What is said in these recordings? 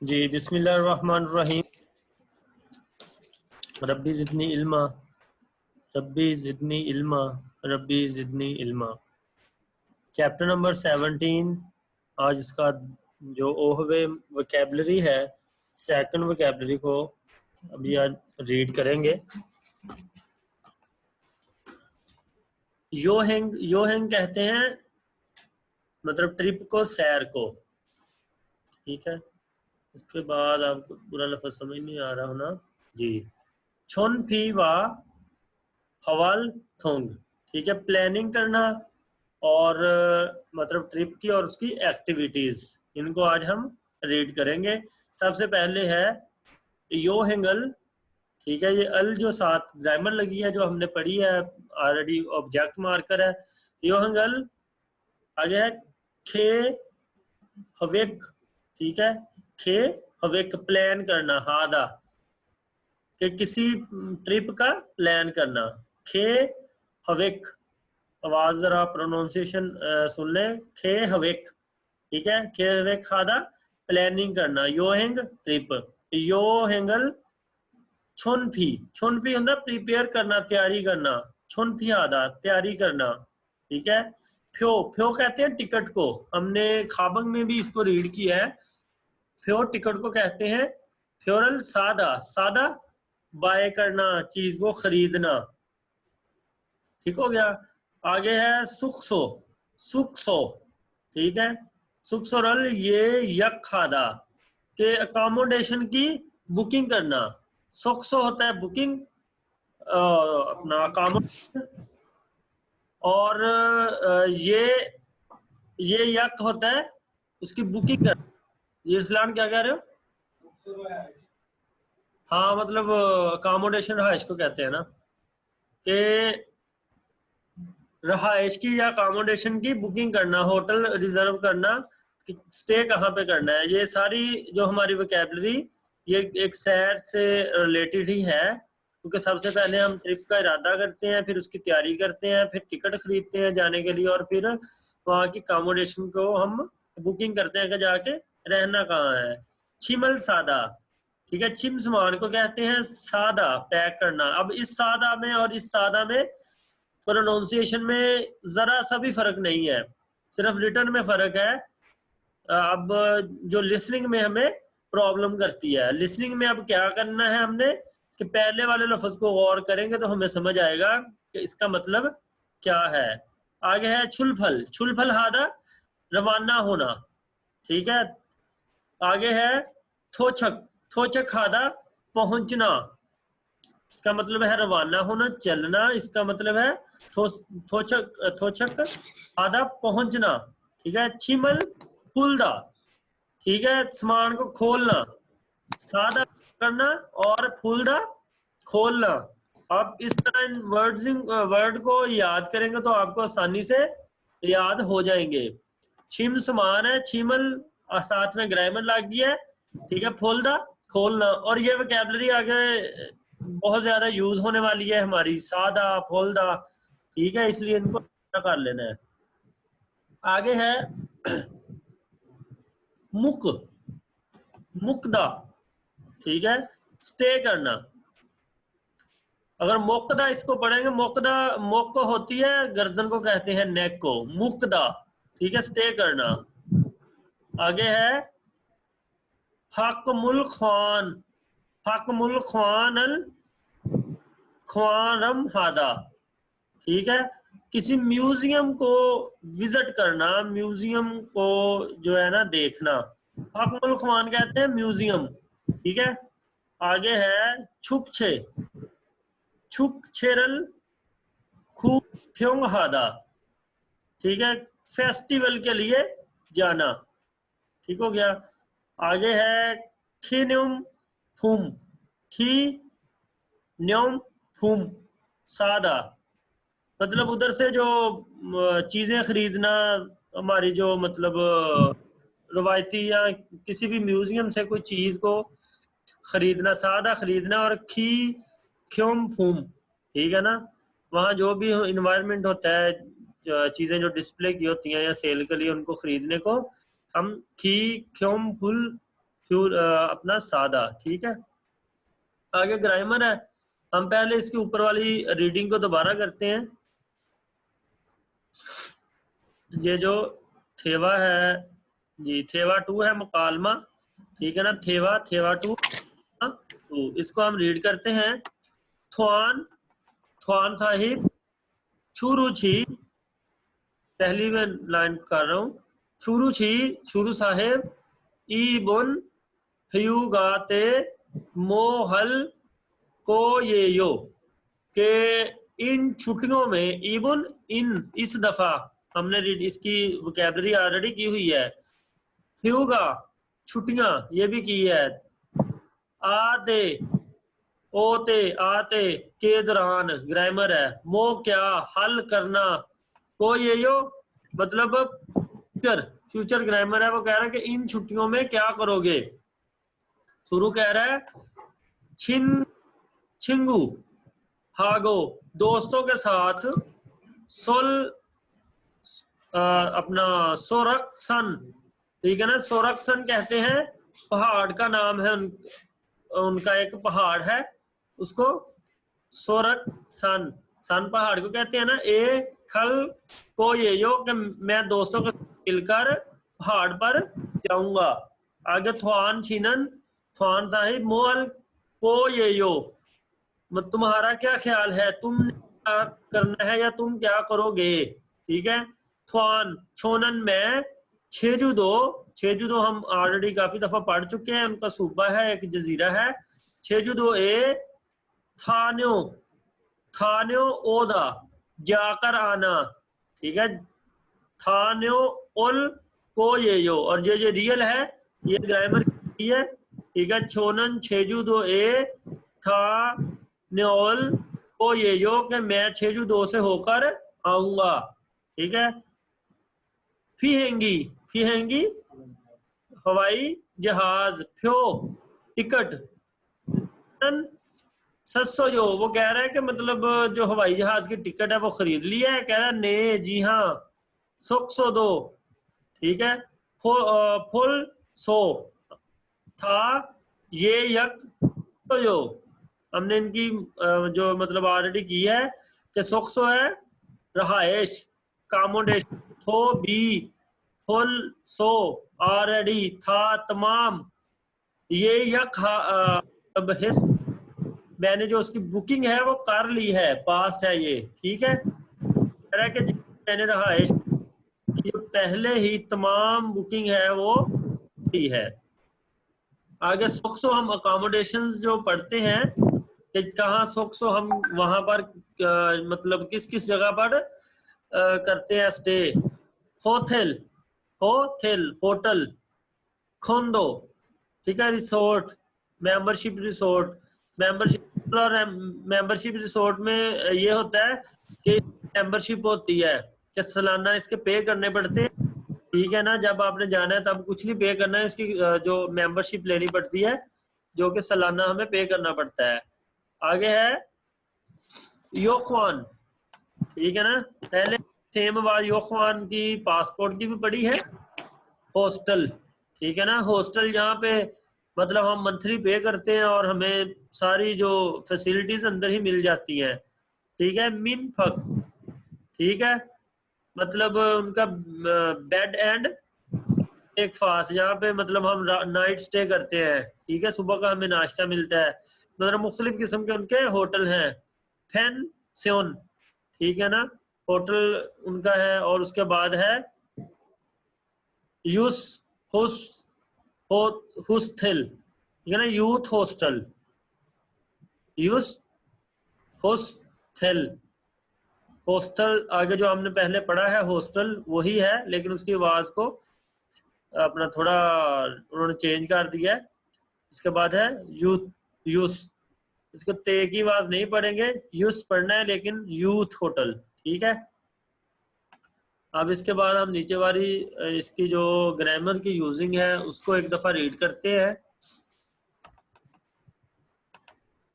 जी बिस्मिल्लाहिर्रहमानिर्रहीम। रब्बी ज़िदनी इल्मा, रब्बी ज़िदनी इल्मा, रब्बी ज़िदनी इल्मा। Chapter number 17। आज इसका जो ओहवे वोकैबलरी है, सेकंड वोकैबलरी को अभी आज रीड करेंगे। योहेंग, योहेंग कहते हैं मतलब ट्रिप को, सैर को। ठीक है, उसके बाद आपको पूरा लफ्ज़ समझ नहीं आ रहा होना जी। छोन फी वा हवाल थोंग, ठीक है, प्लानिंग करना और मतलब ट्रिप की और उसकी एक्टिविटीज, इनको आज हम रीड करेंगे। सबसे पहले है यो हेंगल। ठीक है, ये अल जो साथ ग्रामर लगी है जो हमने पढ़ी है ऑलरेडी, ऑब्जेक्ट मार्कर है। यो हेंगल आगे है खे हवेक। ठीक है, खे हवेक प्लान करना, हादा कि किसी ट्रिप का प्लान करना। खे हवेक, आवाज जरा प्रोनाउंसिएशन सुन लें, खे हवेक। ठीक है, खे हवेक खादा प्लानिंग करना, योहेंग ट्रिप। योहेंगल छुनफी, छुनफी होता प्रिपेयर करना, तैयारी करना। छुनफी आदा तैयारी करना। ठीक है, फ्यो, फ्यो कहते हैं टिकट को, हमने खाबंग में भी इसको रीड किया है। फ्यो टिकट को कहते हैं। फ्योरल सादा, सादा बाय करना, चीज को खरीदना। ठीक हो गया। आगे है सुखसो, सुखसो। ठीक है, सुखसोरल ये यक खादा के अकोमोडेशन की बुकिंग करना। सुखसो होता है बुकिंग, अपना अकोमोडेशन। और ये यक होता है उसकी बुकिंग करना। ये इस्लाम क्या कह रहे हो? हाँ, मतलब अकोमोडेशन रहाइश को कहते हैं ना, कि रहाइश की या अकोमोडेशन की बुकिंग करना, होटल रिजर्व करना, कि स्टे कहाँ पे करना है। ये सारी जो हमारी वोकैबलरी, ये एक सैर से रिलेटेड ही है, क्योंकि सबसे पहले हम ट्रिप का इरादा करते हैं, फिर उसकी तैयारी करते हैं, फिर टिकट खरीदते हैं जाने के लिए, और फिर वहाँ की अकोमोडेशन को हम बुकिंग करते हैं कि जाके रहना कहाँ है। छिमल सादा, ठीक है, छिम सामान को कहते हैं सादा, पैक करना। अब इस सादा में और इस सादा में प्रोनाउंसिएशन में जरा सा भी फर्क नहीं है, सिर्फ रिटर्न में फर्क है। अब जो लिसनिंग में हमें प्रॉब्लम करती है, लिसनिंग में अब क्या करना है हमने कि पहले वाले लफ्ज को गौर करेंगे तो हमें समझ आएगा कि इसका मतलब क्या है। आगे है छुलफल, छुलफल हादा रवाना होना। ठीक है, आगे है थोचक, थोचक हादा पहुंचना। इसका मतलब है रवाना होना, चलना। इसका मतलब है थोचक, थोचक आधा पहुंचना। ठीक है, छिमल फुलदा, ठीक है, सामान को खोलना। सादा करना और फुलदा खोलना। आप इस तरह इन वर्ड को याद करेंगे तो आपको आसानी से याद हो जाएंगे। छिम समान है, छिमल साथ में ग्रामर लग गया है। ठीक है, फुलदा खोलना। और ये वोकैबलरी आगे बहुत ज्यादा यूज होने वाली है हमारी, सादा फुलदा। ठीक है, इसलिए इनको कर लेना है। आगे है मुक, मुकदा। ठीक है, स्टे करना। अगर मोकदा इसको पढ़ेंगे, मोकदा, मोक होती है गर्दन को कहते हैं, नेक को, मुकदा। ठीक है, स्टे करना। आगे है हकमुल ख्वान, हकमुल ख्वान अल ख्वानम हादा। ठीक है, किसी म्यूजियम को विजिट करना, म्यूजियम को जो है ना देखना। हकमुल ख्वान कहते हैं म्यूजियम। ठीक है, आगे है छुपछे, छुप छेरल खूब फ्योंग हादा। ठीक है, फेस्टिवल के लिए जाना। ठीक हो गया। आगे है खीन्युम फुम, खी न्योम फुम सादा। मतलब उधर से जो चीजें खरीदना, हमारी जो मतलब रवायती या किसी भी म्यूजियम से कोई चीज को खरीदना, सादा खरीदना। और खी ख्योम फूम, ठीक है ना, वहाँ जो भी इन्वायरमेंट होता है, चीजें जो डिस्प्ले की होती हैं या सेल के लिए, उनको खरीदने को हम खी ख्योम फुल अपना सादा। ठीक है, आगे ग्रामर है। हम पहले इसके ऊपर वाली रीडिंग को दोबारा करते हैं। ये जो थेवा है जी, थेवा 2 है मुकालमा, ठीक है ना, थेवा थेवा 2 तो इसको हम रीड करते हैं। थ्वान थ्वान साहिब छुरु छी, पहली मैं लाइन कर रहा हूँ। छुरु छी छुरु साहेब इबुन हयुगाते मोहल को ये यो के इन छुट्टियों में, इबुन इन इस दफा हमने इसकी वोकैबलरी ऑलरेडी की हुई है। ह्यूगा छुट्टियां ये भी की है। आते ओते आते के दौरान ग्रामर है। मो क्या हल करना, को ये यो मतलब फ्यूचर ग्रामर है। वो कह रहा है कि इन छुट्टियों में क्या करोगे। शुरू कह रहा है छिन छिंगू हागो दोस्तों के साथ, सोल अपना सोरक्सन, ठीक है ना, सोरक्सन कहते हैं पहाड़ का नाम है, उनका एक पहाड़ है उसको सोरक्सन सन पहाड़ को कहते हैं ना। ए खल को ये यो कि मैं दोस्तों के साथ मिलकर पहाड़ पर जाऊंगा। आगे थ्वान छिनन थ्वान साहिब मोअल को ये यो, तुम्हारा क्या ख्याल है, तुम क्या करना है या तुम क्या करोगे। ठीक है, थ्वान छोनन में छेजुदो, छेजुदो हम ऑलरेडी काफी दफा पढ़ चुके हैं, उनका सूबा है, एक जजीरा है। छेजुदो ए थान्यो थान्यो ओदा जाकर आना, ठीक है, थान्यो उल को ये यो, और ये रियल है, ये ग्रामर की है। ठीक है, छोनन छेजुदो ए था न्योल को ये यो कि मैं छेजुदो से होकर आऊंगा। ठीक है, फीहेंगी फीहेंगी हवाई जहाज, फ्यो टिकट, सस्सो जो वो कह रहा है कि मतलब जो हवाई जहाज की टिकट है वो खरीद लिया है। कह रहा है ने जी हाँ, सुख सो दो, ठीक है, फुल सो था ये यक तो जो हमने इनकी जो मतलब ऑलरेडी की है कि सुख सो है रहायश कामोडेशन, थो बी फुल सो ऑलरेडी, था तमाम, ये यक अब हिस मैंने जो उसकी बुकिंग है वो कर ली है, पास्ट है ये। ठीक है, कह रहा है कि मैंने रहायश की जो पहले ही तमाम बुकिंग है वो की है। आगे सुखसो हम अकोमोडेशंस जो पढ़ते हैं कि कहाँ सुखसो हम वहां पर मतलब किस किस जगह पर करते हैं स्टे। होटल होटल होटल, खोंदो, ठीक है, रिसोर्ट, मेंबरशिप रिसोर्ट, मेंबरशिप और मेंबरशिप रिसोर्ट में ये होता है कि मेंबरशिप होती है कि सालाना इसके पे करने पड़ते हैं। ठीक है ना, जब आपने जाना है तब कुछ नहीं पे करना है, इसकी जो मेंबरशिप लेनी पड़ती है जो कि सालाना हमें पे करना पड़ता है। आगे है योख्वान, ठीक है ना, पहले सेम आवाज योख्वान की पासपोर्ट की भी पढ़ी है। हॉस्टल, ठीक है ना, हॉस्टल जहाँ पे मतलब हम मंथली पे करते हैं और हमें सारी जो फैसिलिटीज अंदर ही मिल जाती हैं। ठीक है, मिनफक, ठीक है, मतलब उनका बेड एंड एक फास्ट, जहाँ पे मतलब हम नाइट स्टे करते हैं। ठीक है, सुबह का हमें नाश्ता मिलता है, मतलब मुख्तलिफ किस्म के उनके होटल हैं। पेंशन, ठीक है ना, होटल उनका है। और उसके बाद है यूस हुस हुस्थल, ठीक है ना, youth hostel, use hostel hostel. आगे जो हमने पहले पढ़ा है हॉस्टल वही है, लेकिन उसकी आवाज को अपना थोड़ा उन्होंने चेंज कर दिया है। इसके बाद है यूथ यूस, इसको ते की आवाज नहीं पढ़ेंगे, यूस पढ़ना है, लेकिन यूथ होटल। ठीक है, अब इसके बाद हम नीचे वाली इसकी जो ग्रामर की यूजिंग है उसको एक दफा रीड करते हैं।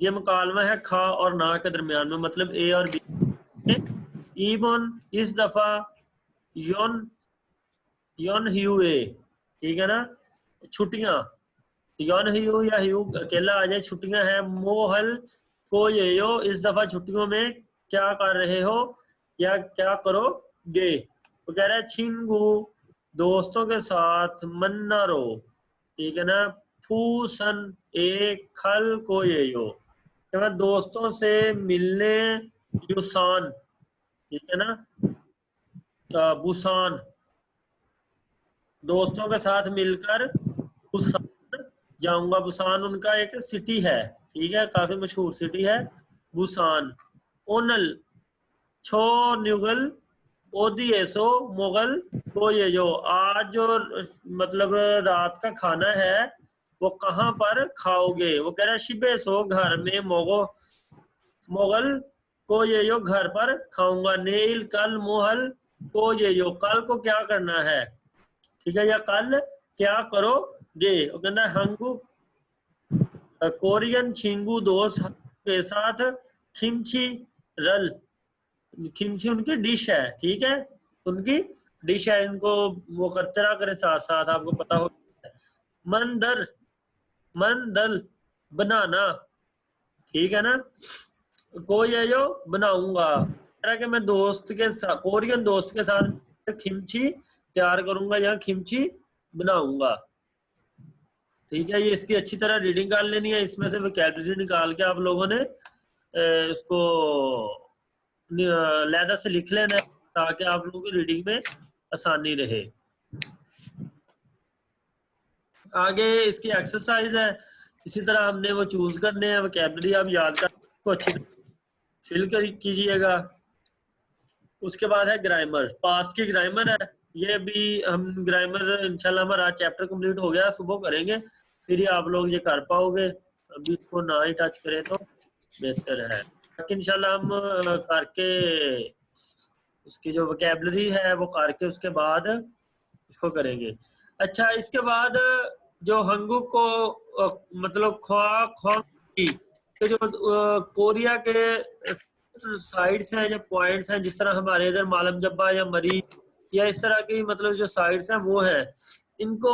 ये मुकालमा है खा और ना के दरमियान में, मतलब ए और बी। इबन इस दफा, योन योन ह्यूए, ठीक है ना, छुट्टियां, यौन ह्यू या ह्यू अकेला आ जाए, छुट्टियां हैं। मोहल को ये यो, इस दफा छुट्टियों में क्या कर रहे हो या क्या करोगे। वो कह रहा है छिंगू दोस्तों के साथ मन्नारो, ठीक है ना। फूसन एक खल को ये यो, तो मैं दोस्तों से मिलने युसान, ठीक है ना। बुसान, दोस्तों के साथ मिलकर बुसान जाऊंगा। बुसान उनका एक सिटी है, ठीक है, काफी मशहूर सिटी है बुसान। ओनल छो न्युगल ओदिएसो मुगल को ये जो, आज जो मतलब रात का खाना है वो कहाँ पर खाओगे। वो कह रहा है शिबे सो घर में, मोगो मुगल को ये यो घर पर खाऊंगा। नेल कल मोहल को ये यो, कल को क्या करना है, ठीक है, या कल क्या करोगे। वो कहना है हंगू कोरियन छिंगू दोस्त के साथ खिमची रल, खिमची उनकी डिश है, ठीक है, उनकी डिश है, इनको वो करते रहा करे साथ साथ, आपको पता हो। मंदर मन दल बनाना, ठीक है ना। को ये जो बनाऊंगा, तरह के मैं दोस्त के साथ, कोरियन दोस्त के साथ खिमची तैयार करूंगा या खिमची बनाऊंगा, ठीक है। ये इसकी अच्छी तरह रीडिंग कर लेनी है, इसमें से वोकैबुलरी निकाल के आप लोगों ने इसको लहदा से लिख लेना है ताकि आप लोगों की रीडिंग में आसानी रहे। आगे इसकी एक्सरसाइज है, इसी तरह हमने वो चूज करने हैं वोकैबुलरी, आप याद कर को अच्छी तरह फिल कीजिएगा। उसके बाद है ग्रामर, पास्ट की ग्रामर है, ये भी हम ग्रामर इंशाल्लाह हमारा चैप्टर कंप्लीट हो गया, सुबह करेंगे, फिर ही आप लोग ये कर पाओगे, अभी इसको ना ही टच करें तो बेहतर है। बाकी इंशाल्लाह हम करके उसकी जो वोकैबुलरी है वो करके उसके बाद इसको करेंगे। अच्छा, इसके बाद जो हंगू को मतलब ख्वा ख्वा की जो कोरिया के साइड्स हैं, जो पॉइंट्स हैं, जिस तरह हमारे इधर मालम जब्बा या मरी या इस तरह की मतलब जो साइड्स हैं वो है, इनको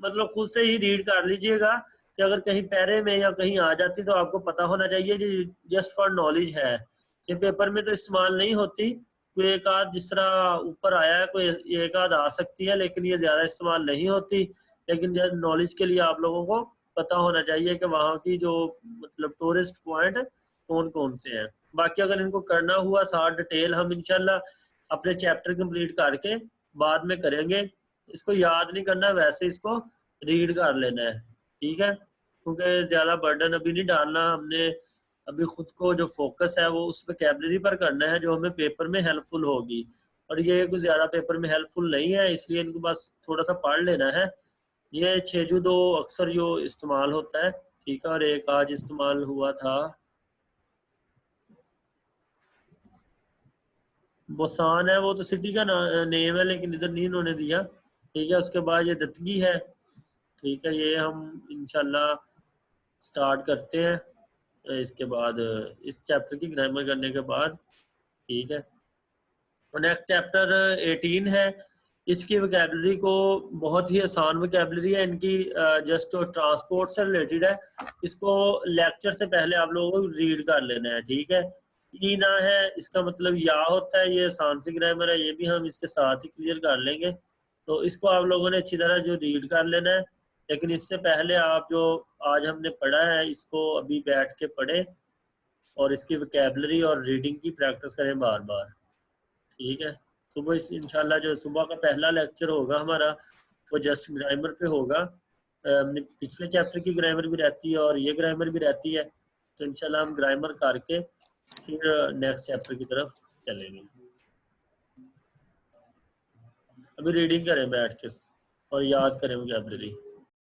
मतलब खुद से ही रीड कर लीजिएगा कि अगर कहीं पैरे में या कहीं आ जाती तो आपको पता होना चाहिए, जी जस्ट फॉर नॉलेज है, ये पेपर में तो इस्तेमाल नहीं होती। कोई एक आध जिस तरह ऊपर आया है, कोई एक आध आ सकती है, लेकिन ये ज्यादा इस्तेमाल नहीं होती। लेकिन नॉलेज के लिए आप लोगों को पता होना चाहिए कि वहाँ की जो मतलब टूरिस्ट पॉइंट कौन कौन से हैं। बाकी अगर इनको करना हुआ सारा डिटेल हम इंशाल्लाह अपने चैप्टर कंप्लीट करके बाद में करेंगे। इसको याद नहीं करना, वैसे इसको रीड कर लेना है, ठीक है, क्योंकि ज्यादा बर्डन अभी नहीं डालना हमने, अभी खुद को जो फोकस है वो उस वोकैबुलरी पर करना है जो हमें पेपर में हेल्पफुल होगी। और ये कुछ ज्यादा पेपर में हेल्पफुल नहीं है, इसलिए इनको बस थोड़ा सा पढ़ लेना है। ये छेजू दो अक्सर जो इस्तेमाल होता है, ठीक है, और एक आज इस्तेमाल हुआ था बोसान है, वो तो सिटी का नेम है, लेकिन इधर नहीं इन्होंने दिया, ठीक है। उसके बाद ये दतगी है, ठीक है, ये हम इंशाल्लाह स्टार्ट करते हैं इसके बाद, इस चैप्टर की ग्रामर करने के बाद, ठीक है। नेक्स्ट चैप्टर 18 है, इसकी वोकैबुलरी को बहुत ही आसान वोकैबुलरी है इनकी, जस्ट ट्रांसपोर्ट से रिलेटेड है। इसको लेक्चर से पहले आप लोगों को रीड कर लेना है, ठीक है। ईना है, इसका मतलब या होता है, ये आसान सी ग्रामर है, ये भी हम इसके साथ ही क्लियर कर लेंगे। तो इसको आप लोगों ने अच्छी तरह जो रीड कर लेना है, लेकिन इससे पहले आप जो आज हमने पढ़ा है इसको अभी बैठ के पढ़े और इसकी वोकैबुलरी और रीडिंग की प्रैक्टिस करें बार बार, ठीक है। सुबह इंशाल्लाह जो सुबह का पहला लेक्चर होगा हमारा वो जस्ट ग्रामर पे होगा, पिछले चैप्टर की ग्रामर भी रहती है और ये ग्रामर भी रहती है, तो इंशाल्लाह हम ग्रामर करके फिर नेक्स्ट चैप्टर की तरफ चलेंगे। अभी रीडिंग करें बैठ के और याद करें वोकैबुलरी।